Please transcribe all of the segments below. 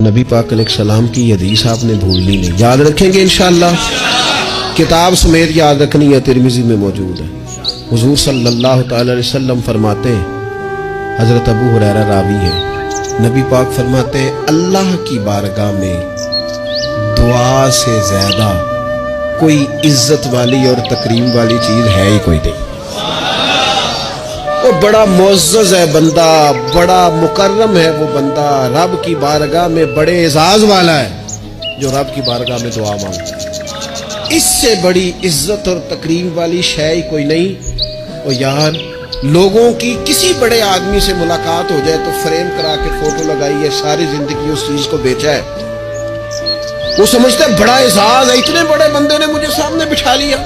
नबी पाक अलैहिस्सलाम की हदीस आपने भूलनी नहीं, याद रखेंगे इंशाअल्लाह। किताब समेत याद रखनी है, तिरमिज़ी में मौजूद है। हुजूर सल्लल्लाहु तआला अलैहि वसल्लम फरमाते हैं, हज़रत अबू हुरैरा रावी है, नबी पाक फरमाते हैं अल्लाह की बारगाह में दुआ से ज़्यादा कोई इज्जत वाली और तकरीम वाली चीज़ है ही कोई नहीं। वो बड़ा मुअज़्ज़ज़ है बंदा, बड़ा मुकर्रम है वो बंदा, रब की बारगाह में बड़े एजाज वाला है जो रब की बारगाह में दुआ मांगता है। इससे बड़ी इज्जत और तकरीम वाली शय ही कोई नहीं। और यार, लोगों की किसी बड़े आदमी से मुलाकात हो जाए तो फ्रेम करा के फोटो लगाई है, सारी जिंदगी उस चीज को बेचा है। वो समझते हैं बड़ा एजाज है, इतने बड़े बंदे ने मुझे सामने बिठा लिया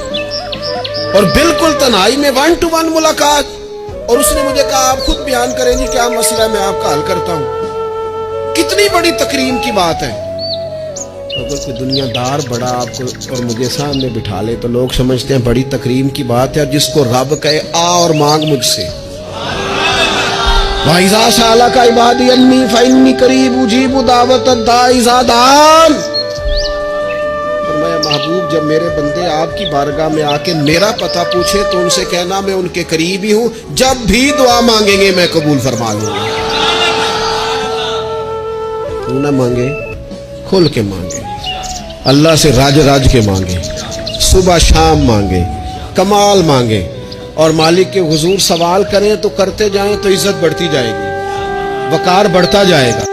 और बिल्कुल तन्हाई में 1 to 1 मुलाकात, और उसने मुझे कहा आप खुद बयान करें जी क्या मसला, मैं आपका हल करता हूं। कितनी बड़ी तकरीम की बात है। तो अगर कोई दुनियादार बड़ा आपको और मुझे सामने बिठा ले तो लोग समझते हैं बड़ी तकरीम की बात है। जिसको रब कहे आ और मांग मुझसे, वाइज़ा साला का इबादी अन्नी फइन्नी करीब उजीबु दावत दाई इज़ा दान। महबूब, जब मेरे बंदे आपकी बारगाह में आके मेरा पता पूछे तो उनसे कहना मैं उनके करीब ही हूं, जब भी दुआ मांगेंगे मैं कबूल फरमा लूंगा। तू ना मांगे, खुल के मांगे, अल्लाह से राज राज के मांगे, सुबह शाम मांगे, कमाल मांगे, और मालिक के हुजूर सवाल करें तो करते जाएं तो इज्जत बढ़ती जाएगी, वकार बढ़ता जाएगा।